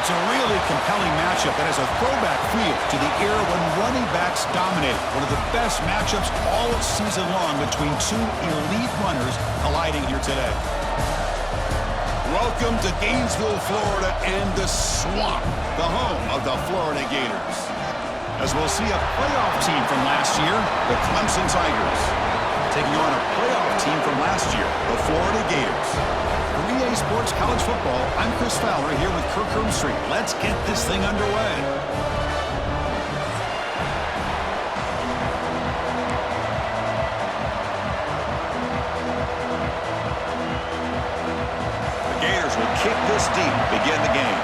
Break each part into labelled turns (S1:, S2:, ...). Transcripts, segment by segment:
S1: It's a really compelling matchup that has a throwback feel to the era when running backs dominated. One of the best matchups all season long between two elite runners colliding here today. Welcome to Gainesville, Florida, and the Swamp, the home of the Florida Gators. As we'll see a playoff team from last year, the Clemson Tigers, taking on a playoff team from last year, the Florida Gators. For EA Sports College Football, I'm Chris Fowler here with Kirk Street. Let's get this thing underway. The Gators will kick this deep to begin the game.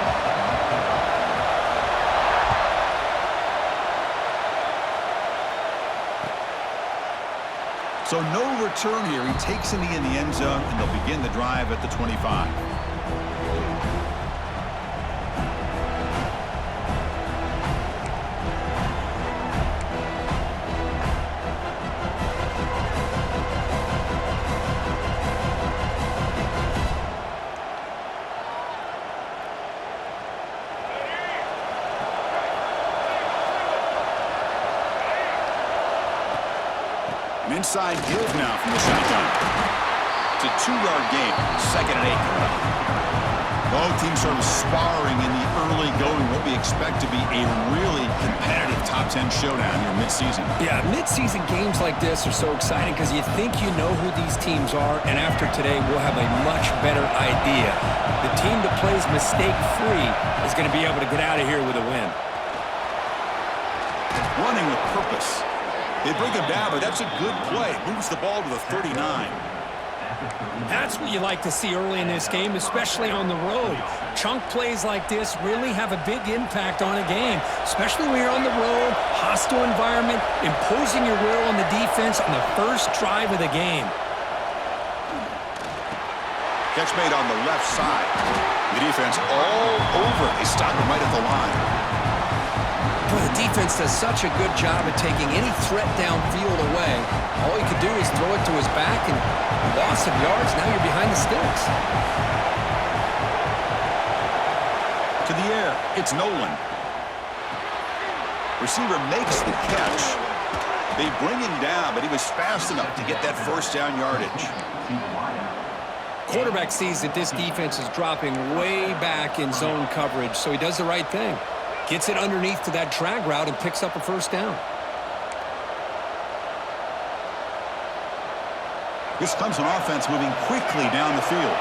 S1: So no return here. He takes a knee in the end zone, and they'll begin the drive at the 25. An inside give now from the shotgun. It's a 2-yard gain. 2nd and 8 coming up. Both teams sort of sparring in the early going. What we expect to be a really competitive top 10 showdown here mid-season.
S2: Yeah, mid-season games like this are so exciting because you think you know who these teams are, and after today we'll have a much better idea. The team that plays mistake-free is going to be able to get out of here with a win.
S1: Running with purpose. They bring him down, but that's a good play. Moves the ball to the 39.
S2: That's what you like to see early in this game, especially on the road. Chunk plays like this really have a big impact on a game, especially when you're on the road, hostile environment, imposing your will on the defense on the first drive of the game.
S1: Catch made on the left side. The defense all over. They stop him right at the line.
S2: Boy, the defense does such a good job of taking any threat downfield away. All you could do is throw it to his back, and loss of yards, now you're behind the sticks.
S1: To the air, it's Nolan. Receiver makes the catch. They bring him down, but he was fast enough to get that first down yardage.
S2: Quarterback sees that this defense is dropping way back in zone coverage, so he does the right thing. Gets it underneath to that drag route and picks up a first down.
S1: This Clemson offense moving quickly down the field.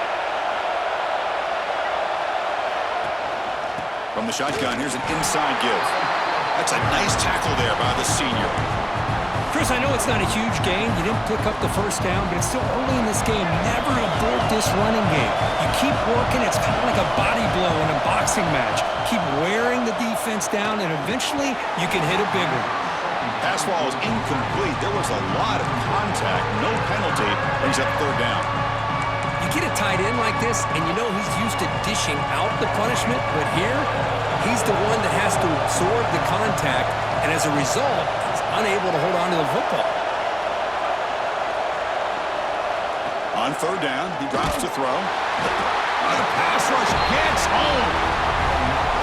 S1: From the shotgun, here's an inside give. That's a nice tackle there by the senior.
S2: Chris, I know it's not a huge gain. You didn't pick up the first down, but it's still early in this game. Never abort this running game. You keep working. It's kind of like a body blow in a boxing match. Keep wearing the defense down, and eventually you can hit a big one.
S1: Pass ball is incomplete. There was a lot of contact. No penalty. Brings up 3rd down.
S2: You get a tight end like this, and you know he's used to dishing out the punishment, but here, he's the one that has to absorb the contact, and as a result, he's unable to hold on to the football.
S1: On 3rd down, he drops to throw. The pass rush gets home.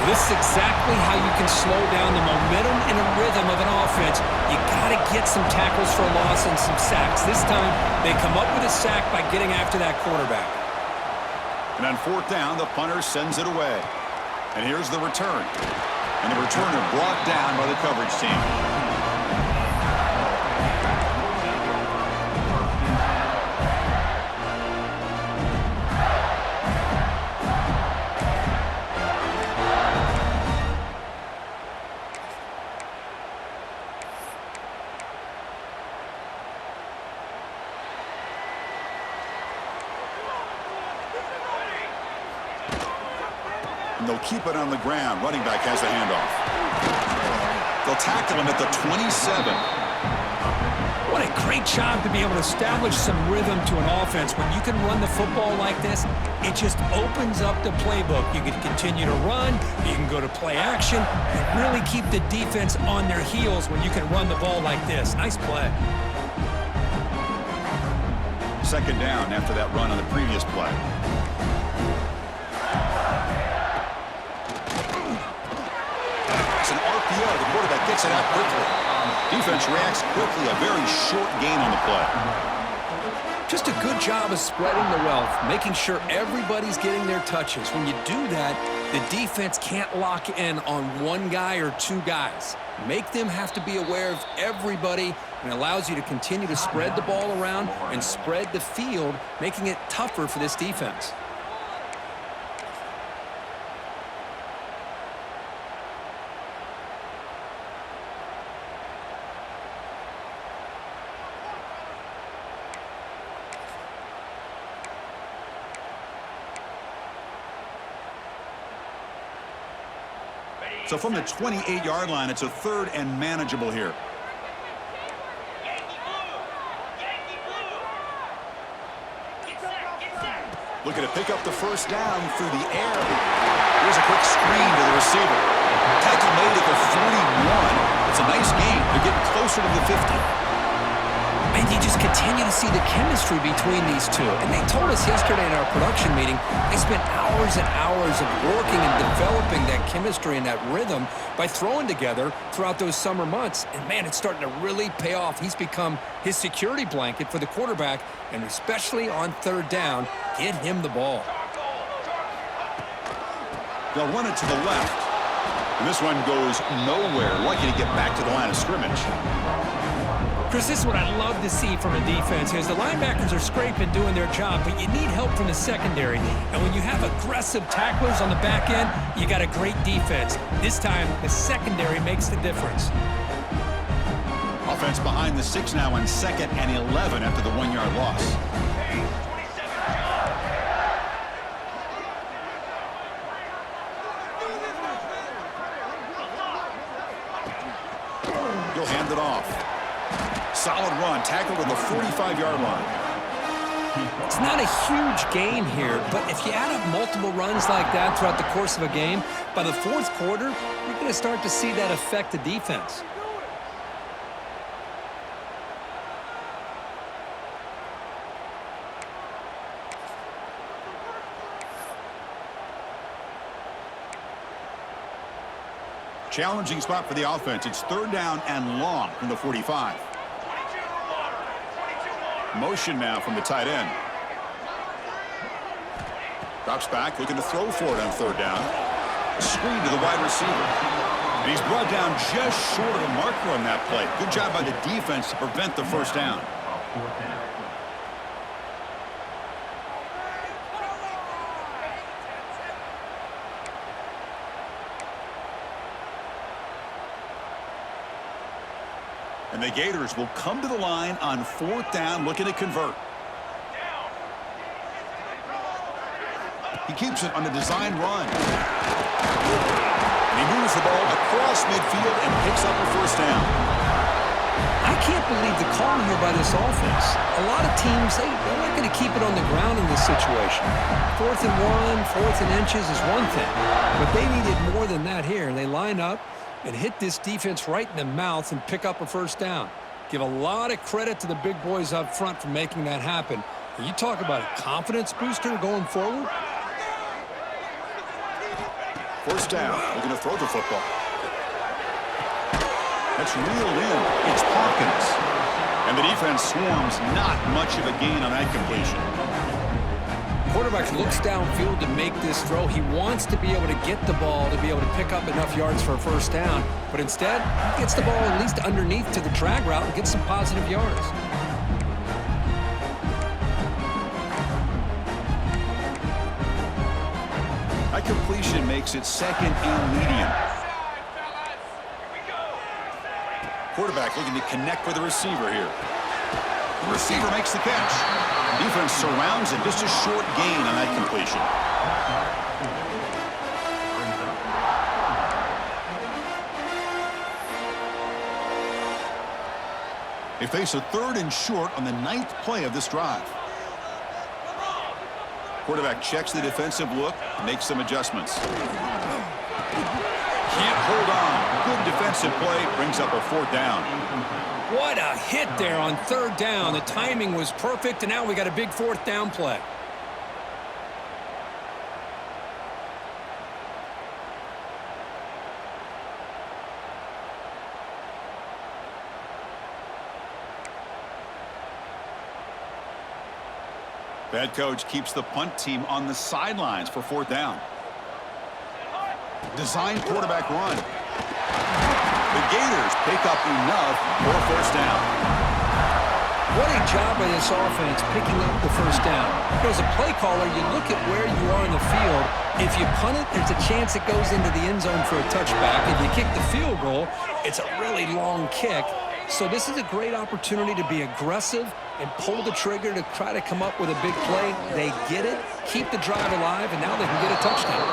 S2: This is exactly how you can slow down the momentum and the rhythm of an offense. You got to get some tackles for a loss and some sacks. This time, they come up with a sack by getting after that quarterback.
S1: And on 4th down, the punter sends it away. And here's the return. And the returner brought down by the coverage team. And they'll keep it on the ground. Running back has the handoff. They'll tackle him at the 27.
S2: What a great job to be able to establish some rhythm to an offense. When you can run the football like this, it just opens up the playbook. You can continue to run. You can go to play action. And really keep the defense on their heels when you can run the ball like this. Nice play.
S1: 2nd down after that run on the previous play. gets it out quickly. Defense reacts quickly. A very short gain on the play.
S2: Just a good job of spreading the wealth, making sure everybody's getting their touches. When you do that, the defense can't lock in on one guy or two guys. Make them have to be aware of everybody, and allows you to continue to spread the ball around and spread the field, making it tougher for this defense.
S1: So from the 28-yard line, it's a 3rd and manageable here. Looking to pick up the first down through the air. Here's a quick screen to the receiver. Tackle made at the 41. It's a nice gain. They're getting closer to the 50.
S2: And you just continue to see the chemistry between these two. And they told us yesterday in our production meeting, they spent hours and hours of working and developing that chemistry and that rhythm by throwing together throughout those summer months. And, man, it's starting to really pay off. He's become his security blanket for the quarterback, and especially on 3rd down, get him the ball.
S1: They'll run it to the left. And this one goes nowhere. Lucky to get back to the line of scrimmage.
S2: Chris, this is what I love to see from a defense is the linebackers are scraping, doing their job, but you need help from the secondary. And when you have aggressive tacklers on the back end, you got a great defense. This time, the secondary makes the difference.
S1: Offense behind the 6 now on 2nd and 11 after the 1-yard loss. You'll hand it off. Solid run, tackled at the 45-yard line.
S2: It's not a huge gain here, but if you add up multiple runs like that throughout the course of a game, by the 4th quarter, you're going to start to see that affect the defense.
S1: Challenging spot for the offense. It's 3rd down and long from the 45. Motion now from the tight end. Drops back, looking to throw for it on 3rd down. Screen to the wide receiver. And he's brought down just short of a marker on that play. Good job by the defense to prevent the first down. And the Gators will come to the line on 4th down, looking to convert. He keeps it on the design run. And he moves the ball across midfield and picks up a first down.
S2: I can't believe the call here by this offense. A lot of teams, they're not going to keep it on the ground in this situation. 4th and 1, 4th and inches is one thing. But they needed more than that here. And they line up and hit this defense right in the mouth and pick up a first down. Give a lot of credit to the big boys up front for making that happen. And you talk about a confidence booster going forward.
S1: First down, looking to throw the football. That's reeled in. It's Hawkins. And the defense swarms, not much of a gain on that completion.
S2: Quarterback looks downfield to make this throw. He wants to be able to get the ball to be able to pick up enough yards for a first down. But instead, he gets the ball at least underneath to the drag route and gets some positive yards.
S1: That completion makes it 2nd and medium. Quarterback looking to connect with the receiver here. The receiver makes the catch. Defense surrounds him. Just a short gain on that completion. They face a 3rd and short on the 9th play of this drive. Quarterback checks the defensive look, makes some adjustments. Can't hold on. Good defensive play, brings up a 4th down.
S2: What a hit there on 3rd down. The timing was perfect, and now we got a big 4th down play.
S1: The head coach keeps the punt team on the sidelines for 4th down. Design quarterback run. The Gators pick up enough for a 1st down.
S2: What a job by this offense picking up the 1st down. As a play caller, you look at where you are in the field. If you punt it, there's a chance it goes into the end zone for a touchback. If you kick the field goal, it's a really long kick. So this is a great opportunity to be aggressive and pull the trigger to try to come up with a big play. They get it, keep the drive alive, and now they can get a touchdown.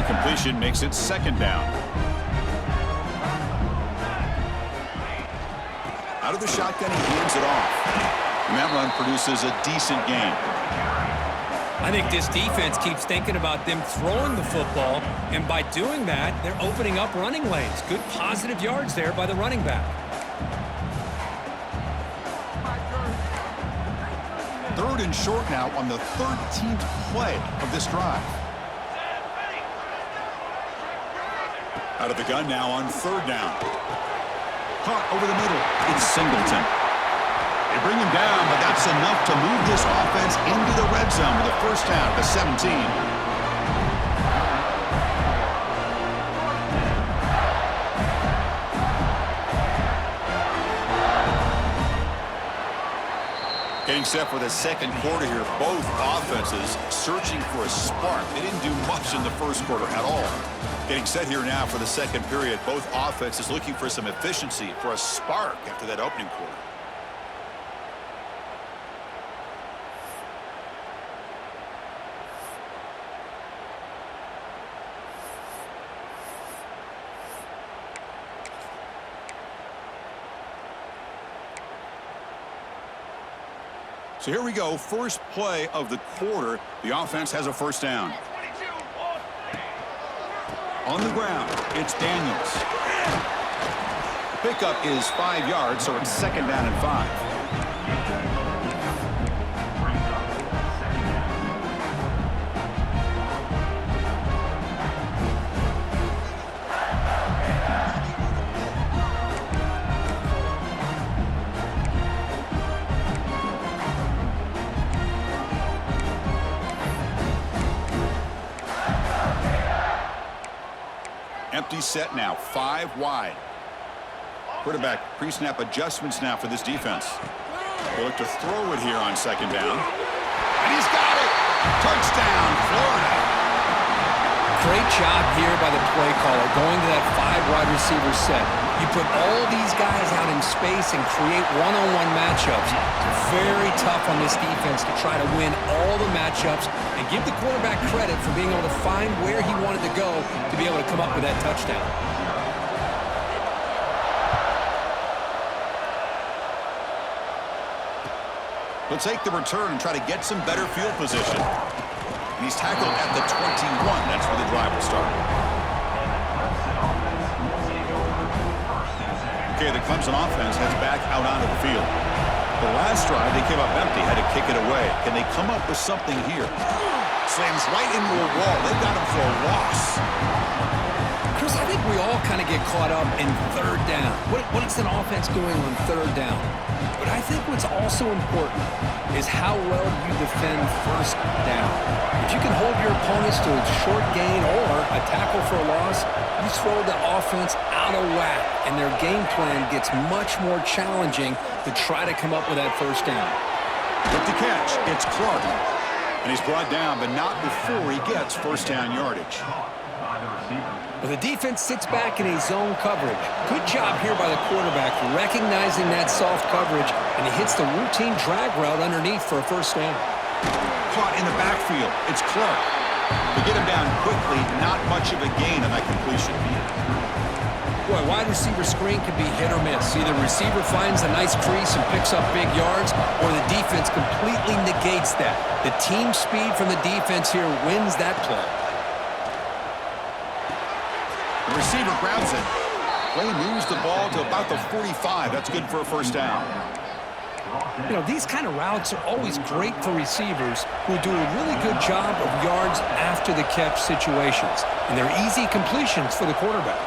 S1: Completion makes it 2nd down. Out of the shotgun, he hands it off. And that run produces a decent gain.
S2: I think this defense keeps thinking about them throwing the football, and by doing that, they're opening up running lanes. Good positive yards there by the running back.
S1: 3rd and short now on the 13th play of this drive. Out of the gun now on 3rd down. Caught over the middle. It's Singleton. They bring him down, but that's enough to move this offense into the red zone with a 1st down at the 17. Getting set for the 2nd quarter here. Both offenses searching for a spark. They didn't do much in the 1st quarter at all. Getting set here now for the 2nd period. Both offenses looking for some efficiency, for a spark after that opening quarter. So here we go, first play of the quarter. The offense has a 1st down. On the ground, it's Daniels. The pickup is 5 yards, so it's 2nd down and 5. Empty set now, 5 wide. Quarterback pre-snap adjustments now for this defense. They look to throw it here on 2nd down. And he's got it! Touchdown, Florida!
S2: Great job here by the play caller, going to that 5 wide receiver set. You put all these guys out in space and create one-on-one matchups. It's very tough on this defense to try to win all the matchups and give the quarterback credit for being able to find where he wanted to go to be able to come up with that touchdown.
S1: He'll take the return and try to get some better field position. And he's tackled at the 21. That's where the drive will start. Okay, the Clemson offense heads back out onto the field. The last drive, they came up empty, had to kick it away. Can they come up with something here? Slams right into a wall. They've got him for a loss.
S2: Chris, I think we all kind of get caught up in 3rd down. What's an offense doing on 3rd down? But I think what's also important is how well you defend 1st down. If you can hold your opponents to a short gain or a tackle for a loss, you throw the offense out of whack, and their game plan gets much more challenging to try to come up with that 1st down.
S1: With the catch, it's Clark. And he's brought down, but not before he gets 1st down yardage.
S2: Well, the defense sits back in a zone coverage. Good job here by the quarterback, recognizing that soft coverage, and he hits the routine drag route underneath for a 1st down.
S1: Caught in the backfield. It's Clark. To get him down quickly, not much of a gain on that completion.
S2: Boy, wide receiver screen can be hit or miss. Either receiver finds a nice crease and picks up big yards, or the defense completely negates that. The team speed from the defense here wins that play.
S1: The receiver grabs it. Play moves the ball to about the 45. That's good for a 1st down.
S2: You know, these kind of routes are always great for receivers who do a really good job of yards after the catch situations. And they're easy completions for the quarterback.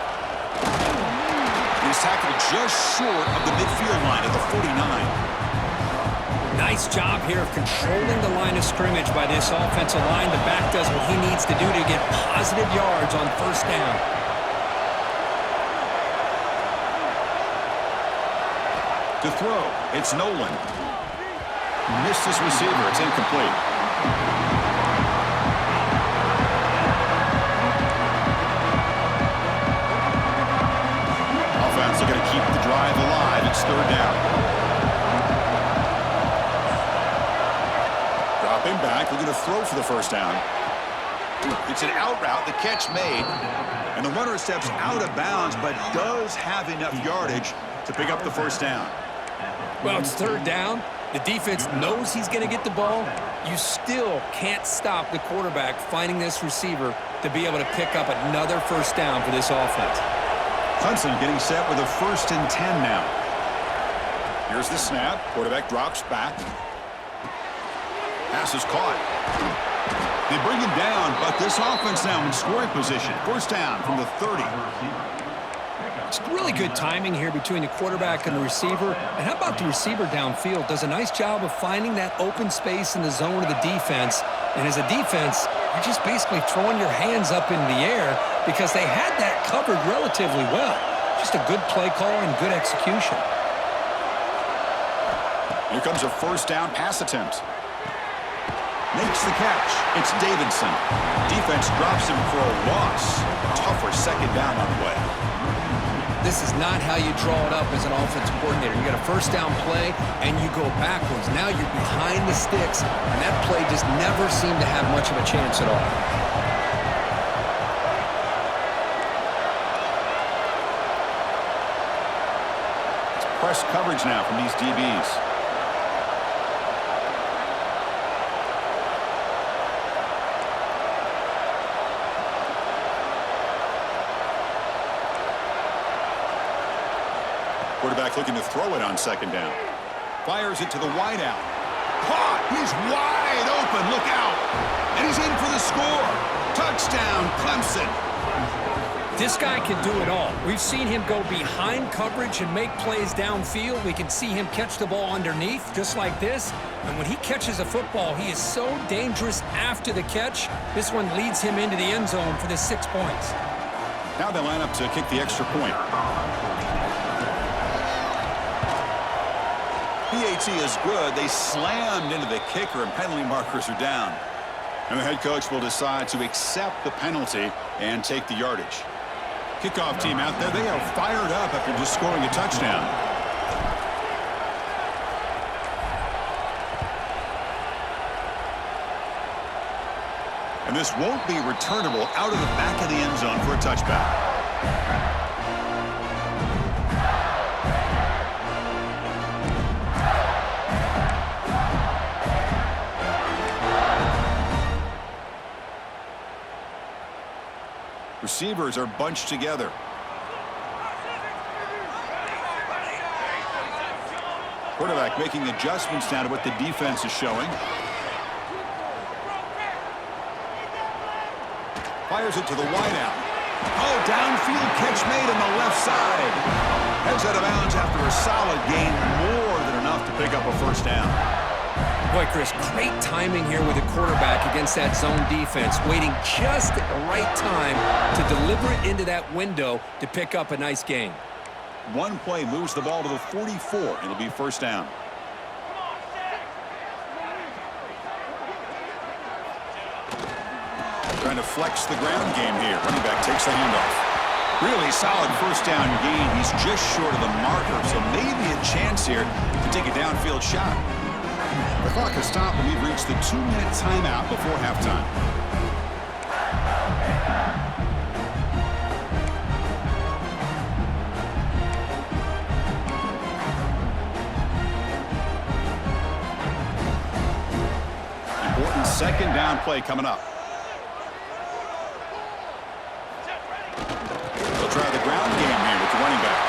S1: He's tackled just short of the midfield line at the 49.
S2: Nice job here of controlling the line of scrimmage by this offensive line. The back does what he needs to do to get positive yards on first down.
S1: To throw, it's Nolan. Missed his receiver. It's incomplete. Offense looking to keep the drive alive. It's third down. Dropping back, looking to throw for the first down. It's an out route. The catch made. And the runner steps out of bounds, but does have enough yardage to pick up the first down.
S2: Well, it's third down. The defense knows he's going to get the ball. You still can't stop the quarterback finding this receiver to be able to pick up another first down for this offense.
S1: Clemson getting set with a 1st and 10 now. Here's the snap. Quarterback drops back. Pass is caught. They bring him down, but this offense now in scoring position. First down from the 30.
S2: It's really good timing here between the quarterback and the receiver. And how about the receiver downfield? Does a nice job of finding that open space in the zone of the defense. And as a defense, you're just basically throwing your hands up in the air because they had that covered relatively well. Just a good play call and good execution.
S1: Here comes a first down pass attempt. Makes the catch. It's Davidson. Defense drops him for a loss. A tougher second down on the way.
S2: This is not how you draw it up as an offensive coordinator. You got a first down play, and you go backwards. Now you're behind the sticks, and that play just never seemed to have much of a chance at all.
S1: It's press coverage now from these DBs. Quarterback looking to throw it on second down. Fires it to the wideout. Caught! He's wide open. Look out! And he's in for the score. Touchdown, Clemson.
S2: This guy can do it all. We've seen him go behind coverage and make plays downfield. We can see him catch the ball underneath, just like this. And when he catches a football, he is so dangerous after the catch. This one leads him into the end zone for the 6 points.
S1: Now they line up to kick the extra point. PAT is good. They slammed into the kicker, and penalty markers are down. And the head coach will decide to accept the penalty and take the yardage. Kickoff team out there, they are fired up after just scoring a touchdown. And this won't be returnable out of the back of the end zone for a touchback. Receivers are bunched together. Quarterback making adjustments now to what the defense is showing. Fires it to the wideout. Oh, downfield catch made on the left side. Heads out of bounds after a solid gain, more than enough to pick up a first down.
S2: Boy, Chris, great timing here with the quarterback against that zone defense, waiting just at the right time to deliver it into that window to pick up a nice gain.
S1: One play moves the ball to the 44, and it'll be first down. Trying to flex the ground game here. Running back takes the handoff. Really solid first down gain. He's just short of the marker, so maybe a chance here to take a downfield shot. The clock has stopped, and we've reached the 2-minute timeout before halftime. Important second down play coming up. They'll try the ground game here with the running back.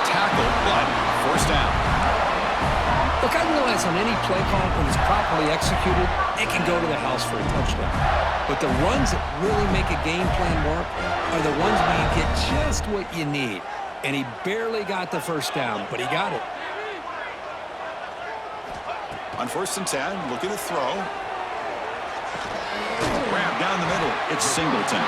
S1: Tackle, but first down.
S2: Look, I realize on any play call, when it's properly executed, it can go to the house for a touchdown. But the runs that really make a game plan work are the ones where you get just what you need. And he barely got the first down, but he got it.
S1: On 1st and 10, looking to throw. Grab down the middle. It's Singleton.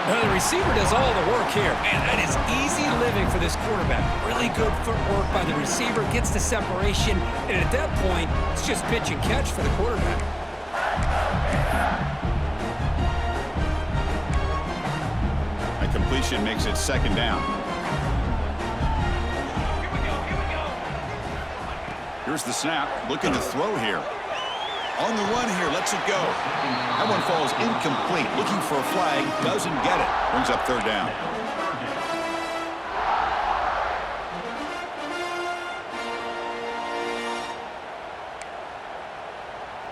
S2: Now the receiver does all the work here. Man, that is easy living for this quarterback. Really good footwork by the receiver, gets the separation, and at that point, it's just pitch and catch for the quarterback.
S1: A completion makes it 2nd down. Here's the snap, looking to throw here. On the run here, lets it go. That one falls incomplete. Looking for a flag, doesn't get it. Brings up 3rd down.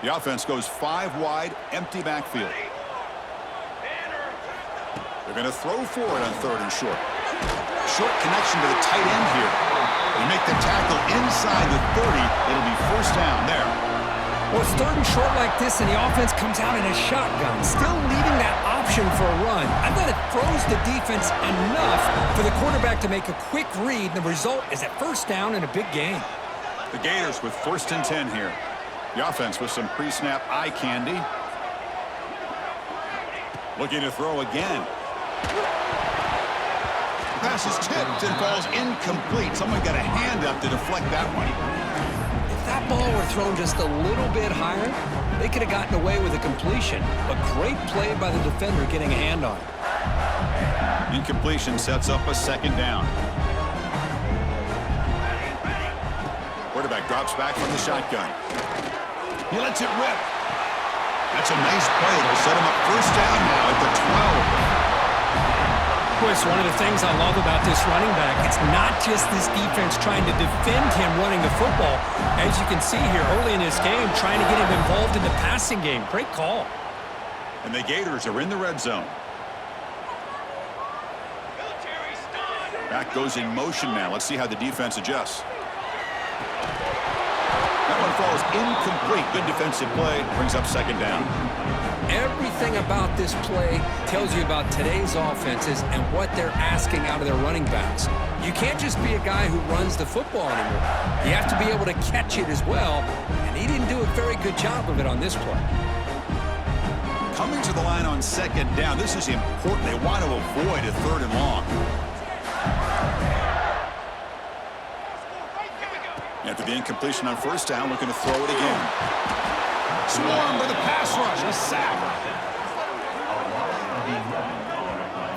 S1: The offense goes 5 wide, empty backfield. They're going to throw for it on 3rd and short. Short connection to the tight end here. They make the tackle inside the 30. It'll be 1st down there.
S2: Well, it's 3rd and short like this, and the offense comes out in a shotgun, still leaving that option for a run. I thought it throws the defense enough for the quarterback to make a quick read, and the result is a 1st down and a big gain.
S1: The Gators with 1st and 10 here. The offense with some pre-snap eye candy. Looking to throw again. Pass is tipped and falls incomplete. Someone got a hand up to deflect that one.
S2: If that ball were thrown just a little bit higher, they could have gotten away with a completion. A great play by the defender getting a hand on it.
S1: Incompletion sets up a 2nd down. Quarterback drops back from the shotgun. He lets it rip. That's a nice play. It'll set him up 1st down now at the 12.
S2: It's one of the things I love about this running back. It's not just this defense trying to defend him running the football. As you can see here early in this game, trying to get him involved in the passing game. Great call.
S1: And the Gators are in the red zone. Back goes in motion now. Let's see how the defense adjusts. That one falls incomplete. Good defensive play. Brings up 2nd down.
S2: Everything about this play tells you about today's offenses and what they're asking out of their running backs. You can't just be a guy who runs the football anymore. You have to be able to catch it as well, and he didn't do a very good job of it on this play.
S1: Coming to the line on 2nd down. This is important. They want to avoid a 3rd and long. After the incompletion on 1st down, looking to throw it again. Swarm with a pass rush, a sack.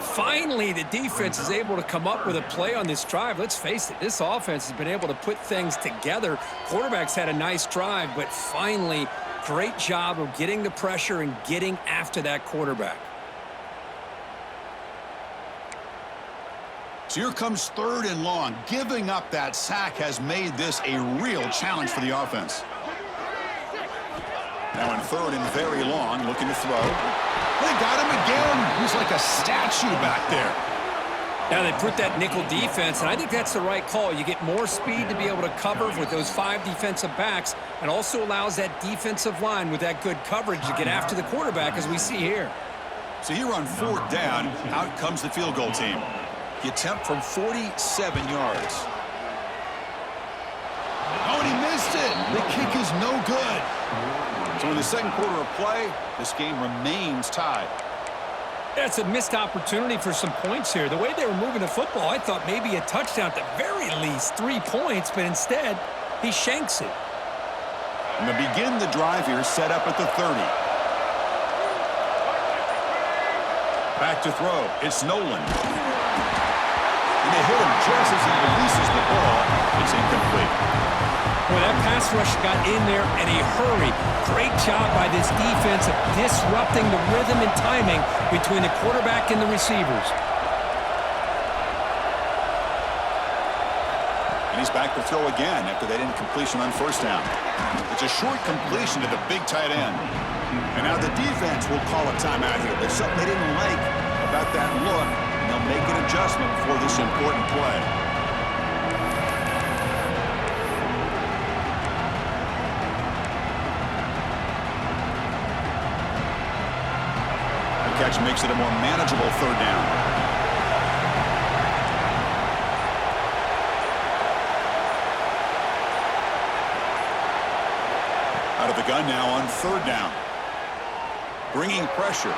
S2: Finally, the defense is able to come up with a play on this drive. Let's face it, this offense has been able to put things together. Quarterback's had a nice drive, but finally, great job of getting the pressure and getting after that quarterback.
S1: So here comes 3rd and long. Giving up that sack has made this a real challenge for the offense. Now on 3rd and very long, looking to throw. They got him again. He's like a statue back there.
S2: Now they put that nickel defense, and I think that's the right call. You get more speed to be able to cover with those 5 defensive backs, and also allows that defensive line with that good coverage to get after the quarterback, as we see here.
S1: So here on 4th down, out comes the field goal team. The attempt from 47 yards. Oh, and he missed it. The kick is no good. So in the 2nd quarter of play, this game remains tied.
S2: That's a missed opportunity for some points here. The way they were moving the football, I thought maybe a touchdown at the very least, 3 points, but instead, he shanks it.
S1: And they begin the drive here, set up at the 30. Back to throw. It's Nolan. And they hit him just as he releases the ball. It's incomplete.
S2: Well, that pass rush got in there in a hurry. Great job by this defense of disrupting the rhythm and timing between the quarterback and the receivers.
S1: And he's back to throw again after that incompletion on 1st down. It's a short completion to the big tight end. And now the defense will call a timeout here. There's something they didn't like about that look, and they'll make an adjustment for this important play. which makes it a more manageable third down. Out of the gun now on third down. Bringing pressure.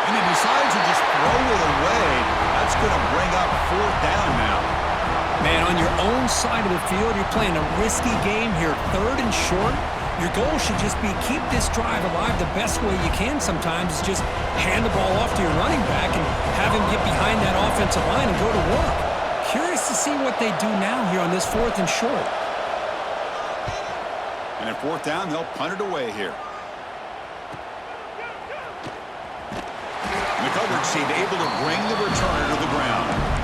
S1: And he decides to just throw it away. That's going to bring up fourth down now.
S2: Man, on your own side of the field, you're playing a risky game here. Third and short. Your goal should just be keep this drive alive the best way you can sometimes is just hand the ball off to your running back and have him get behind that offensive line and go to work. Curious to see what they do now here on this fourth and short.
S1: And at fourth down, they'll punt it away here. And the coverage seemed able to bring the returner to the ground.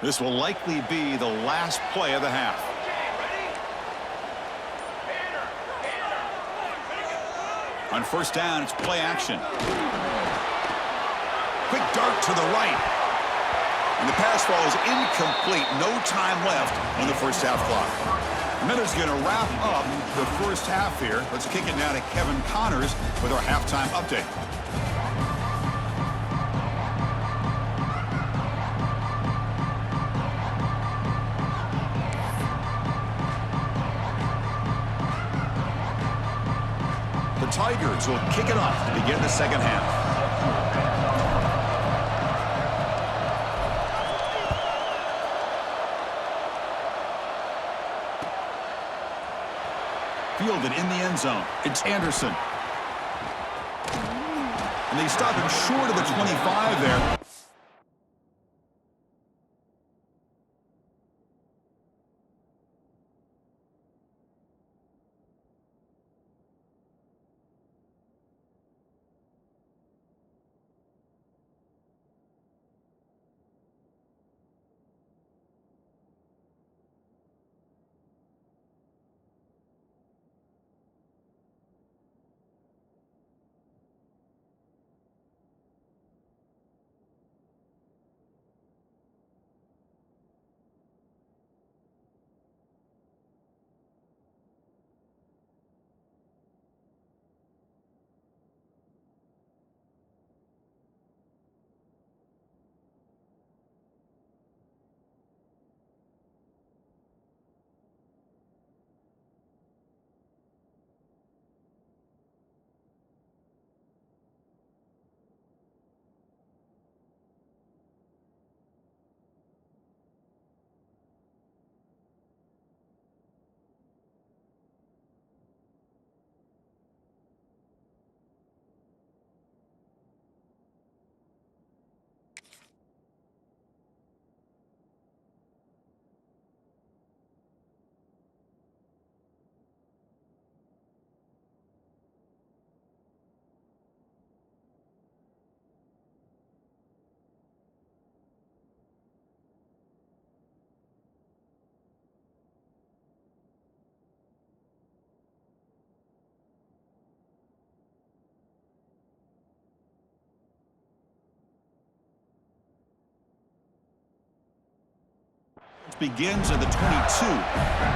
S1: This will likely be the last play of the half. On first down, it's play action. Quick dart to the right. And the pass ball is incomplete. No time left on the first half clock. Miller's going to wrap up the first half here. Let's kick it now to Kevin Connors with our halftime update. The Tigers will kick it off to begin the second half. Fielded in the end zone. It's Anderson. And they stop him short of the 25 there. Begins at the 22.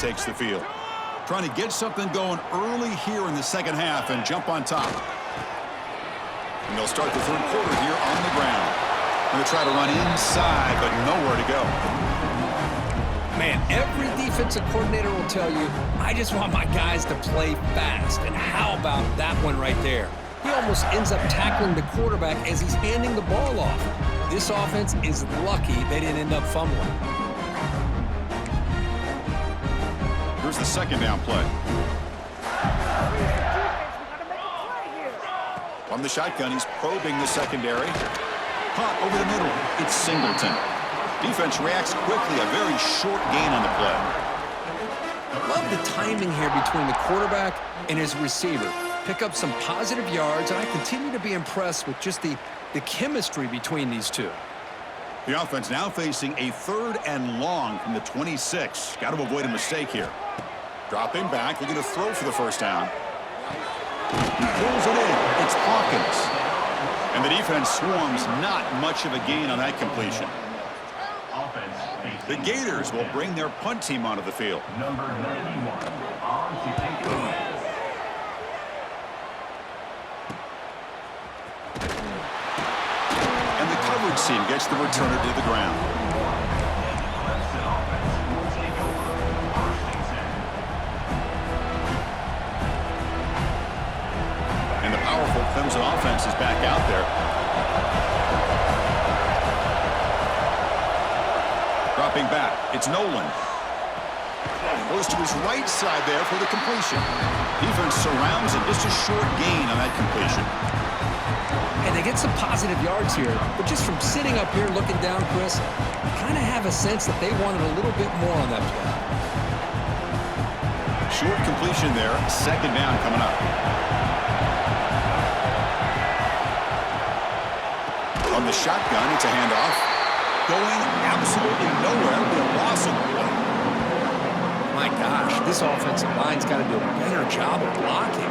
S1: takes the field. Trying to get something going early here in the second half and jump on top. And they'll start the third quarter here on the ground. Going to try to run inside, but nowhere to go.
S2: Man, every defensive coordinator will tell you, I just want my guys to play fast. And how about that one right there? He almost ends up tackling the quarterback as he's handing the ball off. This offense is lucky they didn't end up fumbling.
S1: Here's the second down play. From the shotgun, he's probing the secondary. Caught over the middle. It's Singleton. Defense reacts quickly. A very short gain on the play.
S2: I love the timing here between the quarterback and his receiver. Pick up some positive yards, and I continue to be impressed with just the chemistry between these two.
S1: The offense now facing a 3rd and long from the 26. Got to avoid a mistake here. Dropping back, looking to throw for the first down. He pulls it in. It's Hawkins. And the defense swarms, not much of a gain on that completion. The Gators will bring their punt team onto the field.
S3: Number 91 on to take it away.
S1: And the coverage team gets the returner to the ground. And the powerful Clemson offense is back out there. Dropping back, it's Nolan. Goes to his right side there for the completion. Defense surrounds him, just a short gain on that completion.
S2: And they get some positive yards here, but just from sitting up here looking down, Chris, I kind of have a sense that they wanted a little bit more on that play.
S1: Short completion there, second down coming up. From the shotgun, it's a handoff. Going absolutely nowhere with a loss of the play.
S2: My gosh, this offensive line's got to do a better job of blocking.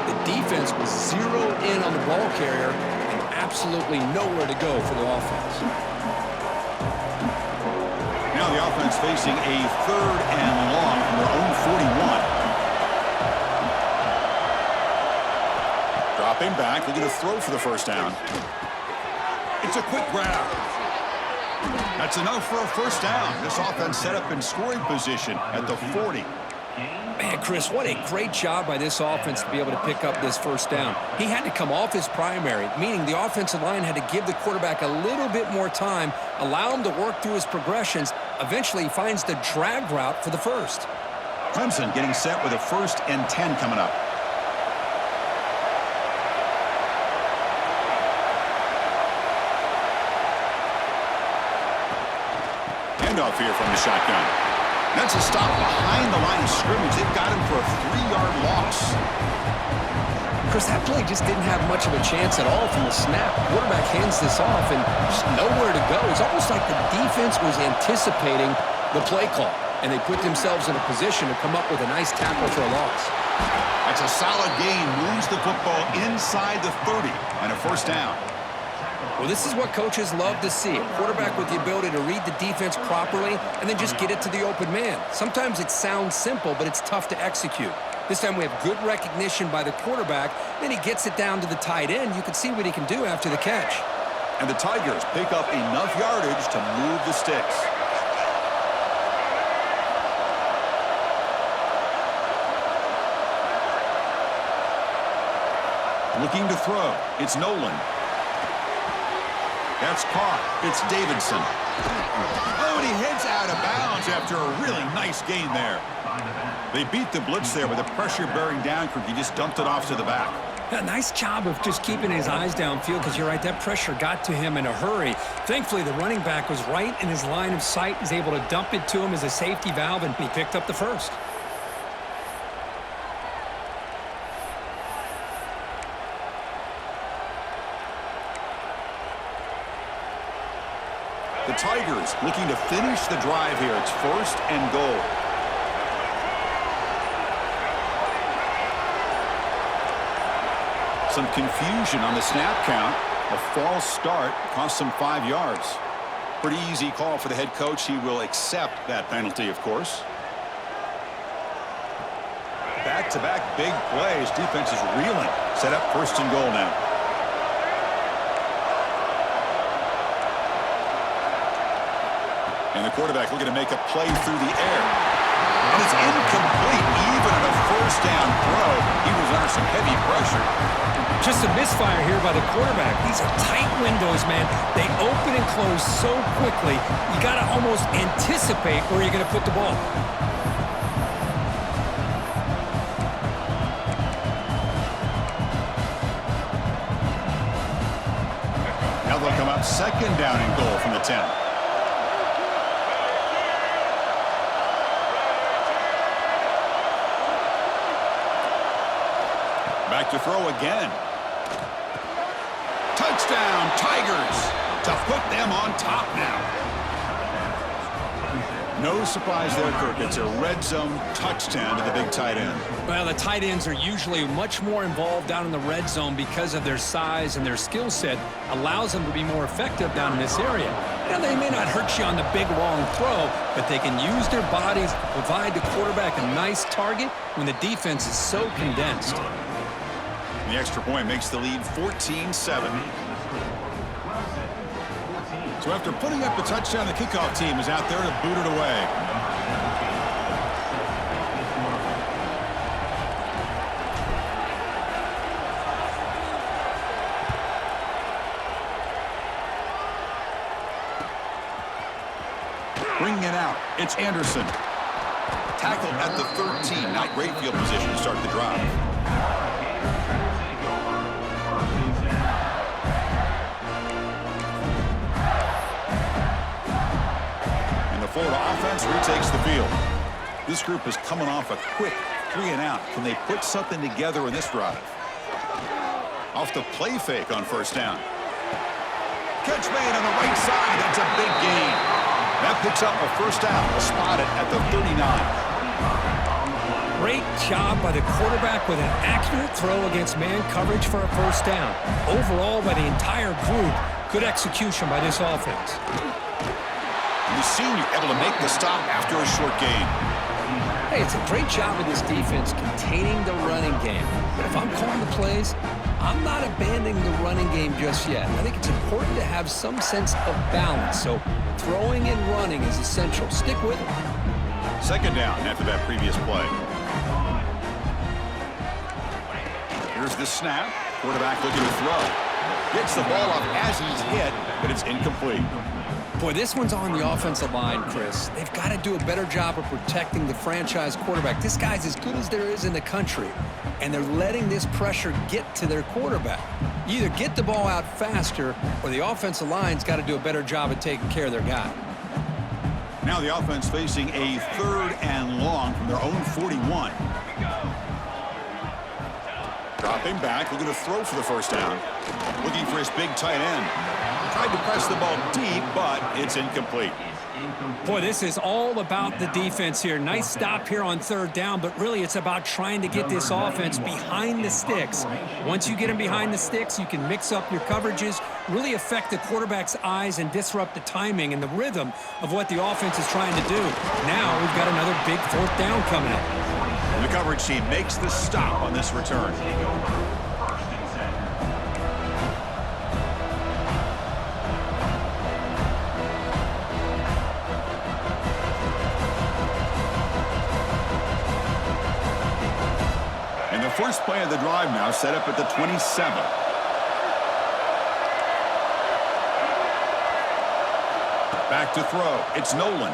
S2: The defense was zeroed in on the ball carrier and absolutely nowhere to go for the offense.
S1: Now the offense facing a 3rd and long from their own 41. Dropping back, looking to throw for the first down. It's a quick grab. That's enough for a first down. This offense set up in scoring position at the 40.
S2: Man, Chris, what a great job by this offense to be able to pick up this first down. He had to come off his primary, meaning the offensive line had to give the quarterback a little bit more time, allow him to work through his progressions. Eventually, he finds the drag route for the first.
S1: Clemson getting set with a 1st and 10 coming up. Handoff here from the shotgun. That's a stop behind the line of scrimmage. They've got him for a 3-yard loss.
S2: Chris, that play just didn't have much of a chance at all from the snap. Quarterback hands this off and just nowhere to go. It's almost like the defense was anticipating the play call, and they put themselves in a position to come up with a nice tackle for a loss.
S1: That's a solid gain. Moves the football inside the 30 and a first down.
S2: Well, this is what coaches love to see. A quarterback with the ability to read the defense properly and then just get it to the open man. Sometimes it sounds simple, but it's tough to execute. This time we have good recognition by the quarterback. Then he gets it down to the tight end. You can see what he can do after the catch.
S1: And the Tigers pick up enough yardage to move the sticks. Looking to throw. It's Nolan. That's caught. It's Davidson. Oh, and he heads out of bounds after a really nice gain there. They beat the blitz there with the pressure bearing down. He just dumped it off to the back.
S2: Yeah, nice job of just keeping his eyes downfield because you're right, that pressure got to him in a hurry. Thankfully, the running back was right in his line of sight. He's able to dump it to him as a safety valve, and he picked up the first.
S1: The Tigers looking to finish the drive here. It's 1st and goal. Some confusion on the snap count. A false start cost them 5 yards. Pretty easy call for the head coach. He will accept that penalty, of course. back-to-back big plays. Defense is reeling. Set up first and goal now. And the quarterback looking to make a play through the air. And it's incomplete. Even at a first down throw, he was under some heavy pressure.
S2: Just a misfire here by the quarterback. These are tight windows, man. They open and close so quickly, you got to almost anticipate where you're going to put the ball.
S1: Now they'll come up second down and goal from the 10. Back to throw again. Touchdown, Tigers, to put them on top now. No surprise there, Kirk. It's a red zone touchdown to the big tight end.
S2: Well, the tight ends are usually much more involved down in the red zone because of their size, and their skill set allows them to be more effective down in this area. Now, they may not hurt you on the big, long throw, but they can use their bodies to provide the quarterback a nice target when the defense is so condensed.
S1: The extra point makes the lead 14-7. So after putting up the touchdown, the kickoff team is out there to boot it away. Bringing it out, it's Anderson. Tackled at the 13. Not great field position to start the drive. Florida offense retakes the field. This group is coming off a quick 3-and-out. Can they put something together in this drive? Off the play fake on first down. Catch made on the right side. That's a big gain. That picks up a first down. Spotted at the 39.
S2: Great job by the quarterback with an accurate throw against man coverage for a first down. Overall, by the entire group, good execution by this offense.
S1: The senior able to make the stop after a short gain.
S2: Hey, it's a great job of this defense containing the running game. But if I'm calling the plays, I'm not abandoning the running game just yet. I think it's important to have some sense of balance. So throwing and running is essential. Stick with it.
S1: Second down after that previous play. Here's the snap. Quarterback looking to throw. Gets the ball up as he's hit, but it's incomplete.
S2: Boy, this one's on the offensive line, Chris. They've got to do a better job of protecting the franchise quarterback. This guy's as good as there is in the country, and they're letting this pressure get to their quarterback. You either get the ball out faster, or the offensive line's got to do a better job of taking care of their guy.
S1: Now the offense facing a 3rd and long from their own 41. Dropping back, looking to throw for the first down. Looking for his big tight end. Tried to press the ball deep, but it's incomplete.
S2: Boy, this is all about the defense here. Nice stop here on 3rd down, but really it's about trying to get this offense behind the sticks. Once you get them behind the sticks, you can mix up your coverages, really affect the quarterback's eyes and disrupt the timing and the rhythm of what the offense is trying to do. Now we've got another big 4th down coming up.
S1: And the coverage team makes the stop on this return. First play of the drive now set up at the 27. Back to throw. It's Nolan.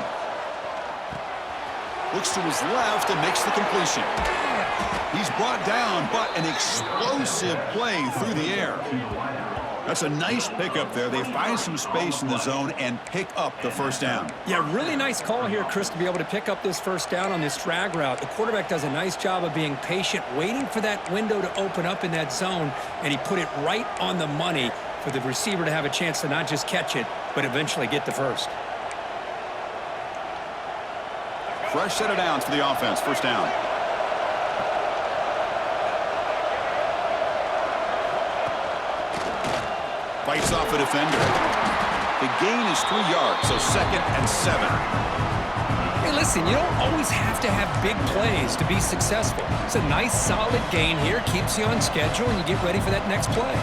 S1: Looks to his left and makes the completion. He's brought down, but an explosive play through the air. That's a nice pickup there. They find some space in the zone and pick up the first down.
S2: Yeah, really nice call here, Chris, to be able to pick up this first down on this drag route. The quarterback does a nice job of being patient, waiting for that window to open up in that zone, and he put it right on the money for the receiver to have a chance to not just catch it, but eventually get the first.
S1: Fresh set of downs for the offense. First down. Fights off a defender. The gain is 3 yards, so 2nd and 7.
S2: Hey, listen, you don't always have to have big plays to be successful. It's a nice, solid gain here, keeps you on schedule, and you get ready for that next play.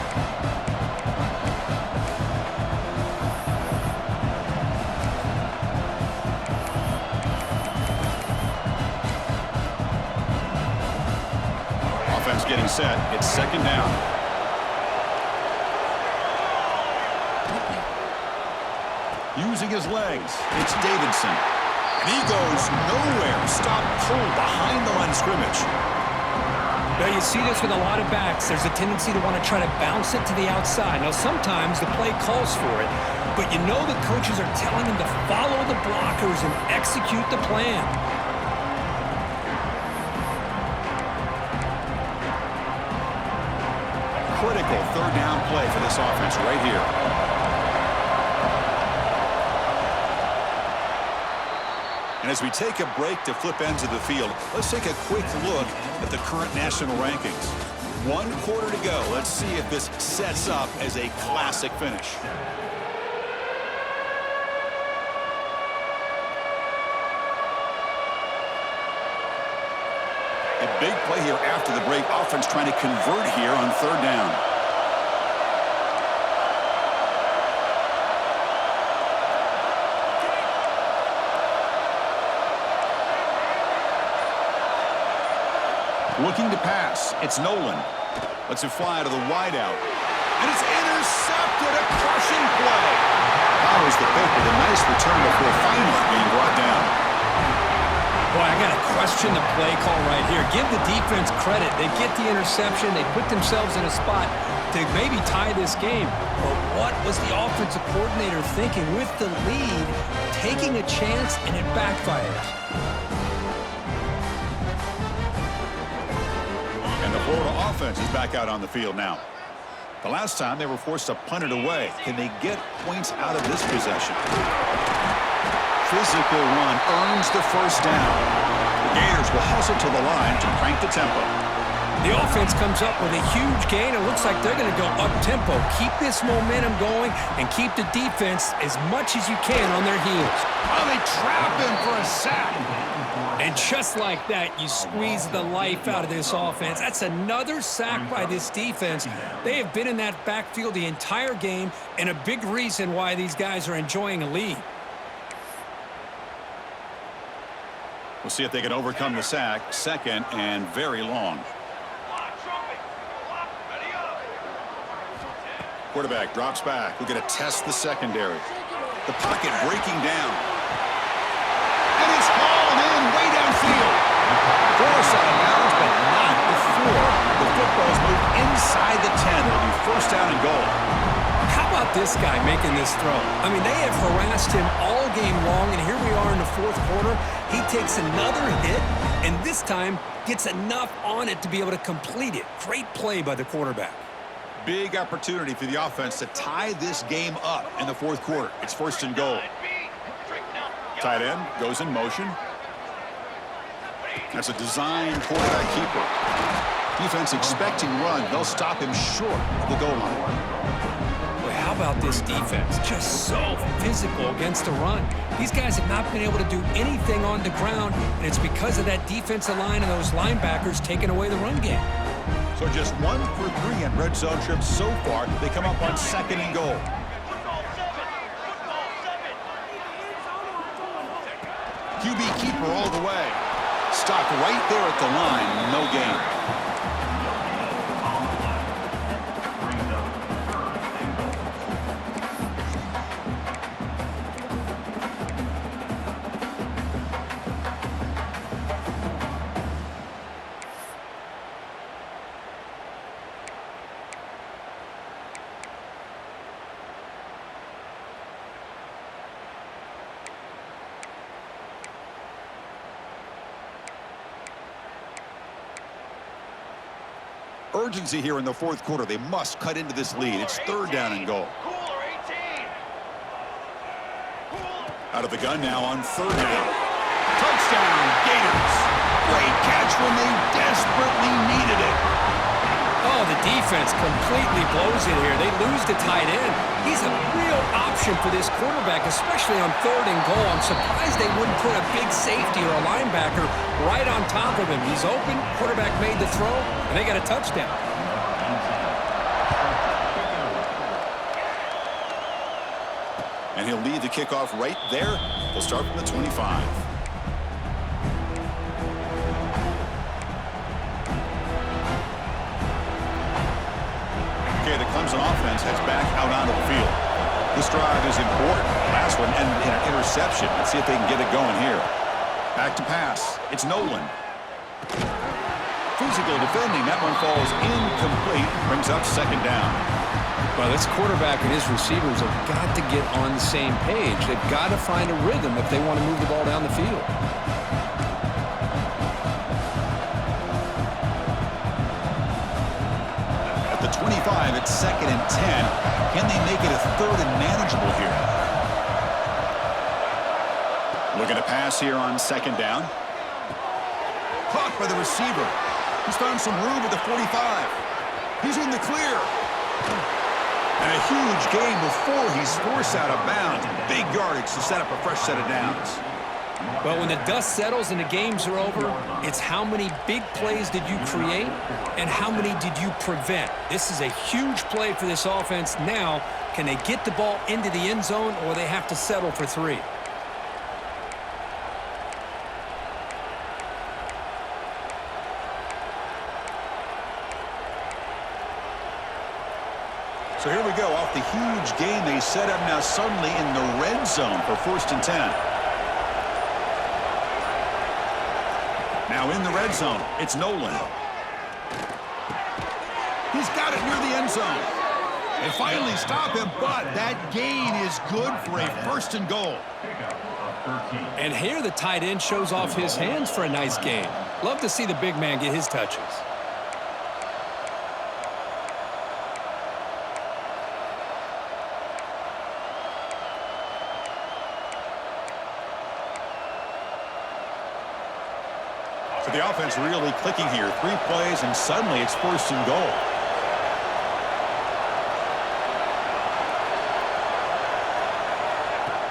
S1: Offense getting set. It's second down. Using his legs, it's Davidson. And he goes nowhere. Stop cold behind the line of scrimmage.
S2: Now, you see this with a lot of backs. There's a tendency to want to try to bounce it to the outside. Now, sometimes the play calls for it, but you know the coaches are telling them to follow the blockers and execute the plan.
S1: Critical third down play for this offense right here. And as we take a break to flip ends of the field, let's take a quick look at the current national rankings. 1 quarter to go. Let's see if this sets up as a classic finish. A big play here after the break. Offense trying to convert here on third down. Looking to pass. It's Nolan. Lets it fly to the wideout. And it's intercepted. A crushing play. Powers the pick with a nice return before finally being brought down.
S2: Boy, I got to question the play call right here. Give the defense credit. They get the interception. They put themselves in a spot to maybe tie this game. But what was the offensive coordinator thinking with the lead, taking a chance, and it backfires?
S1: And the Florida offense is back out on the field now. The last time they were forced to punt it away. Can they get points out of this possession? Physical run earns the first down. The Gators will hustle to the line to crank the tempo.
S2: The offense comes up with a huge gain. It looks like they're going to go up-tempo. Keep this momentum going and keep the defense as much as you can on their heels.
S1: Oh, they trap him for a sack.
S2: And just like that, you squeeze the life out of this offense. That's another sack by this defense. They have been in that backfield the entire game, and a big reason why these guys are enjoying a lead.
S1: We'll see if they can overcome the sack. Second and very long. Quarterback drops back. We're going to test the secondary. The pocket breaking down. And it's hauled in way downfield. Force out of bounds, but not before the football's moved inside the 10. It'll be first down and goal.
S2: How about this guy making this throw? I mean, they have harassed him all game long, and here we are in the fourth quarter. He takes another hit, and this time gets enough on it to be able to complete it. Great play by the quarterback.
S1: Big opportunity for the offense to tie this game up in the fourth quarter. It's first and goal. Tight end goes in motion. That's a design quarterback keeper. Defense expecting run. They'll stop him short of the goal line.
S2: How about this defense? Just so physical against the run. These guys have not been able to do anything on the ground, and it's because of that defensive line and those linebackers taking away the run game.
S1: So just 1 for 3 in red zone trips so far. They come up on second and goal. QB keeper all the way. Stopped right there at the line. No gain. Urgency here in the fourth quarter. They must cut into this lead. It's third down and goal. Out of the gun now on third down. Touchdown, Gators. Great catch when they desperately needed it.
S2: Oh, the defense completely blows it here. They lose the tight end. He's a real option option for this quarterback, especially on 3rd and goal. I'm surprised they wouldn't put a big safety or a linebacker right on top of him. He's open, quarterback made the throw, and they got a touchdown.
S1: And he'll lead the kickoff right there. He'll start from the 25. Okay, the Clemson offense heads back out onto the field. This drive is important. Last one ended in an interception. Let's see if they can get it going here. Back to pass. It's Nolan. Physical defending. That one falls incomplete. Brings up 2nd down.
S2: Well, this quarterback and his receivers have got to get on the same page. They've got to find a rhythm if they want to move the ball down the field.
S1: At the 25, it's 2nd and 10. Can they make it a 3rd and manageable here? Looking to pass here on 2nd down. Caught by the receiver. He's found some room at the 45. He's in the clear. And a huge gain before he's forced out of bounds. Big yardage to set up a fresh set of downs.
S2: Well, when the dust settles and the games are over, it's how many big plays did you create and how many did you prevent. This is a huge play for this offense. Now, can they get the ball into the end zone or they have to settle for 3?
S1: So here we go, off the huge gain they set up now suddenly in the red zone for 1st and 10. Now in the red zone, it's Nolan. He's got it near the end zone. They finally stop him, but that gain is good for a 1st and goal.
S2: And here the tight end shows off his hands for a nice gain. Love to see the big man get his touches.
S1: So the offense really clicking here. 3 plays, and suddenly it's 1st and goal.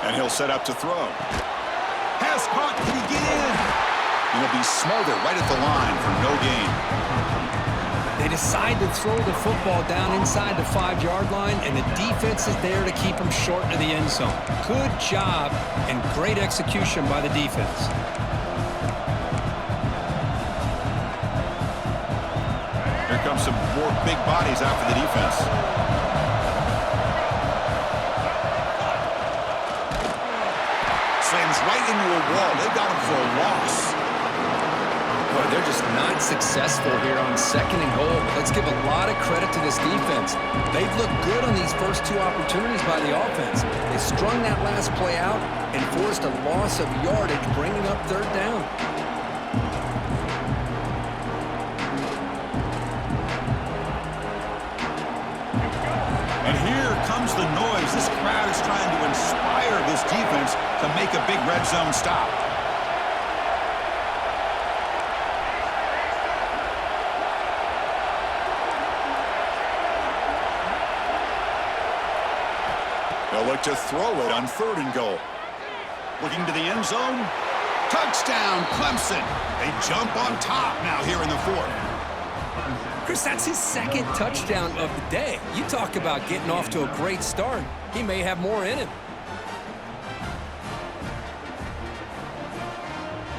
S1: And he'll set up to throw. Pass caught. Can he get in? And he'll be smothered right at the line for no gain.
S2: They decide to throw the football down inside the 5-yard line, and the defense is there to keep them short of the end zone. Good job and great execution by the defense.
S1: Here comes some more big bodies after the defense. Slams right into a wall. They got him for a loss.
S2: Boy, they're just not successful here on 2nd and goal. Let's give a lot of credit to this defense. They've looked good on these first 2 opportunities by the offense. They strung that last play out and forced a loss of yardage, bringing up 3rd down.
S1: And here comes the noise. This crowd is trying to inspire this defense to make a big red zone stop. They'll look to throw it on 3rd and goal. Looking to the end zone. Touchdown, Clemson. They jump on top now here in the 4th.
S2: Chris, that's his 2nd touchdown of the day. You talk about getting off to a great start. He may have more in him.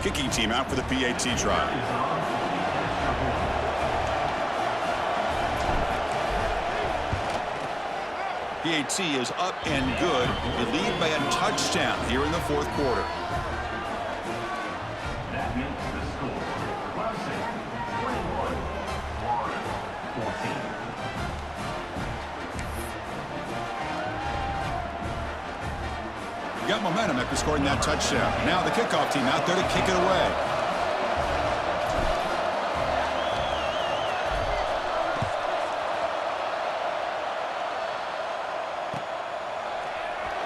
S1: Kicking team out for the PAT try. PAT is up and good. They lead by a touchdown here in the 4th quarter.
S3: That makes the score. Clemson 21, Florida 14.
S1: You got momentum after scoring that touchdown. Now the kickoff team out there to kick it away.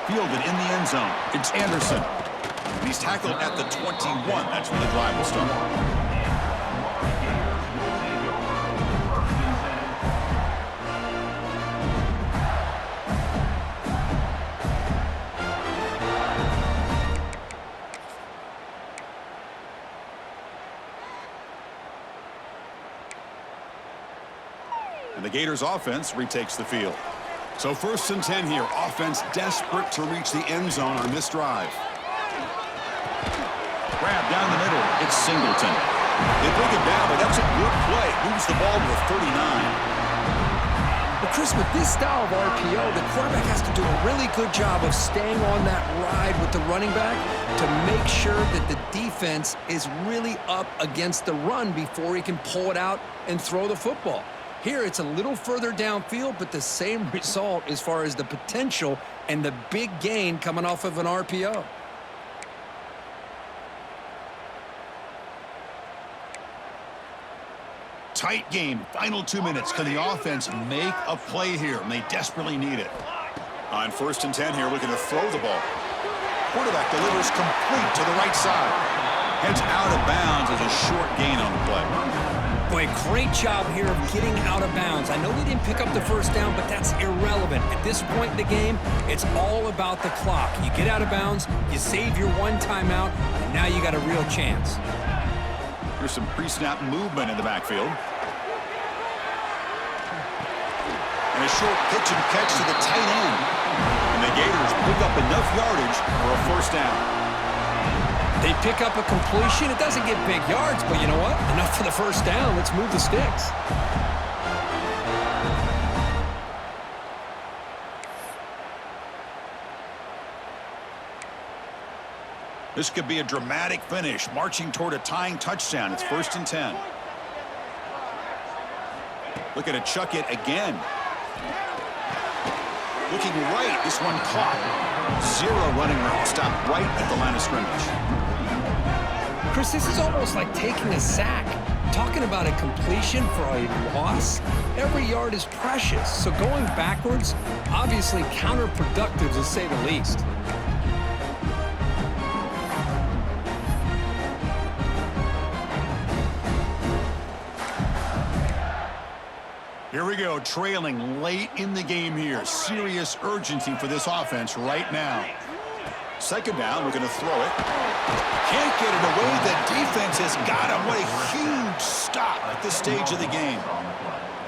S1: Fielded in the end zone. It's Anderson. And he's tackled at the 21. That's where the drive will start. Gators offense retakes the field. So 1st and 10 here. Offense desperate to reach the end zone on this drive. Grab down the middle. It's Singleton. They bring it down, but that's a good play. Moves the ball to the 39.
S2: Well, Chris, with this style of RPO, the quarterback has to do a really good job of staying on that ride with the running back to make sure that the defense is really up against the run before he can pull it out and throw the football. Here, it's a little further downfield, but the same result as far as the potential and the big gain coming off of an RPO.
S1: Tight game. Final 2 minutes. Can the offense make a play here? And they desperately need it. On 1st and 10 here, looking to throw the ball. Quarterback delivers complete to the right side. Heads out of bounds as a short gain on the play.
S2: Boy, great job here of getting out of bounds. I know they didn't pick up the 1st down, but that's irrelevant. At this point in the game, it's all about the clock. You get out of bounds, you save your 1 timeout, and now you got a real chance.
S1: There's some pre-snap movement in the backfield. And a short pitch and catch to the tight end. And the Gators pick up enough yardage for a 1st down.
S2: They pick up a completion. It doesn't get big yards, but you know what? Enough for the 1st down. Let's move the sticks.
S1: This could be a dramatic finish, marching toward a tying touchdown. It's 1st and 10. Looking to chuck it again. Looking right. This one caught. 0 running route. Stopped right at the line of scrimmage.
S2: Chris, this is almost like taking a sack. Talking about a completion for a loss, every yard is precious. So going backwards, obviously counterproductive to say the least.
S1: Here we go, trailing late in the game here. Serious urgency for this offense right now. 2nd down, we're going to throw it. Can't get it away. The defense has got him. What a huge stop at this stage of the game.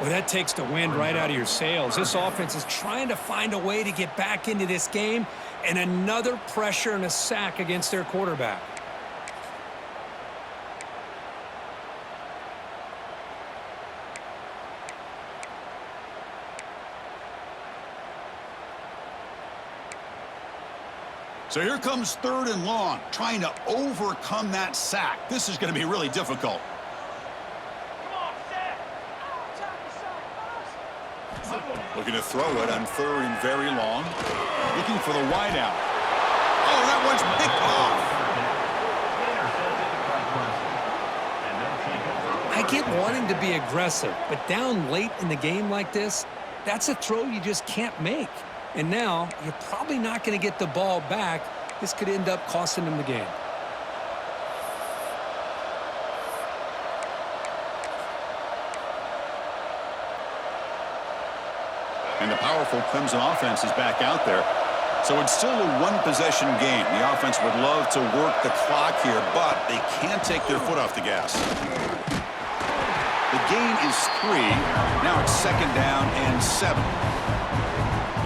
S2: Well, that takes the wind right out of your sails. This offense is trying to find a way to get back into this game, and another pressure and a sack against their quarterback.
S1: So here comes 3rd and long, trying to overcome that sack. This is going to be really difficult. Looking to throw it on 3rd and very long. Looking for the wideout. Oh, that one's picked off.
S2: I get wanting to be aggressive, but down late in the game like this, that's a throw you just can't make. And now, you're probably not going to get the ball back. This could end up costing them the game.
S1: And the powerful Clemson offense is back out there. So it's still a 1-possession game. The offense would love to work the clock here, but they can't take their foot off the gas. The gain is 3. Now it's 2nd down and 7.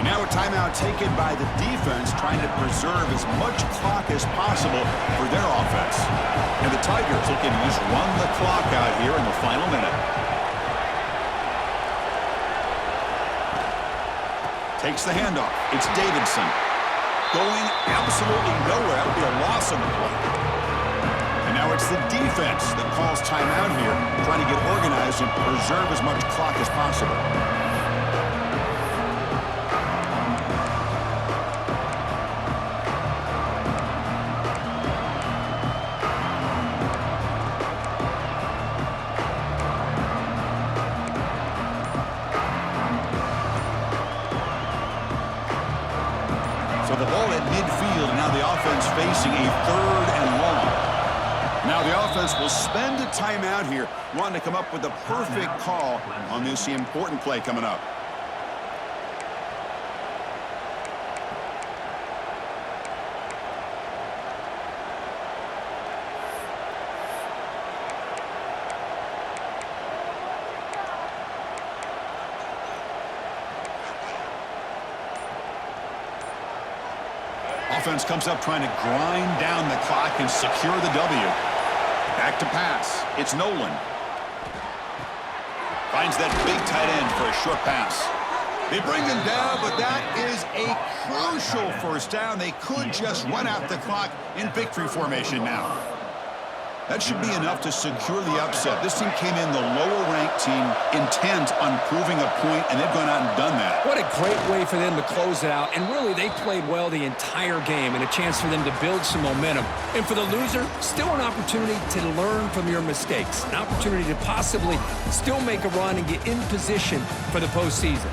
S1: Now a timeout taken by the defense, trying to preserve as much clock as possible for their offense. And the Tigers looking to just run the clock out here in the final minute. Takes the handoff. It's Davidson. Going absolutely nowhere. That would be a loss on the play. And now it's the defense that calls timeout here, trying to get organized and preserve as much clock as possible. So the ball at midfield, and now the offense facing a 3rd and long. Now the offense will spend a timeout here, wanting to come up with the perfect call on this important play coming up. offense comes up trying to grind down the clock and secure the W. Back to pass. It's Nolan. Finds that big tight end for a short pass. They bring him down, but that is a crucial first down. They could just run out the clock in victory formation now. That should be enough to secure the upset. This team came in the lower-ranked team intent on proving a point, and they've gone out and done that.
S2: What a great way for them to close it out. And really, they played well the entire game and a chance for them to build some momentum. And for the loser, still an opportunity to learn from your mistakes. An opportunity to possibly still make a run and get in position for the postseason.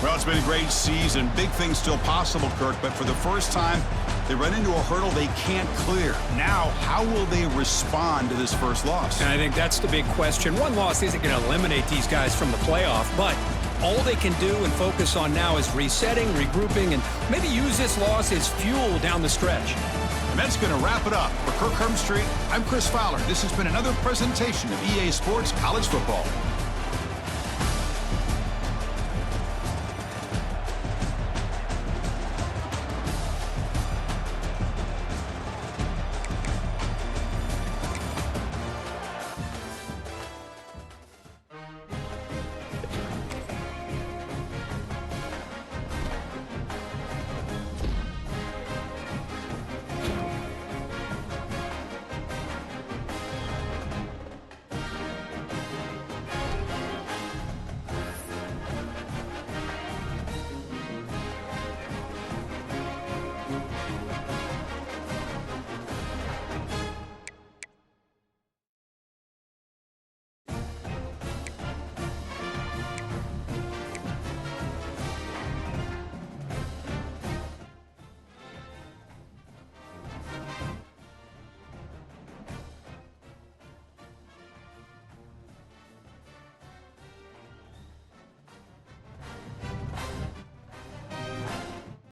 S1: Well, it's been a great season. Big things still possible, Kirk, but for the first time, they run into a hurdle they can't clear. Now, how will they respond to this first loss?
S2: And I think that's the big question. One loss isn't going to eliminate these guys from the playoff, but all they can do and focus on now is resetting, regrouping, and maybe use this loss as fuel down the stretch.
S1: And that's going to wrap it up. For Kirk Street, I'm Chris Fowler. This has been another presentation of EA Sports College Football.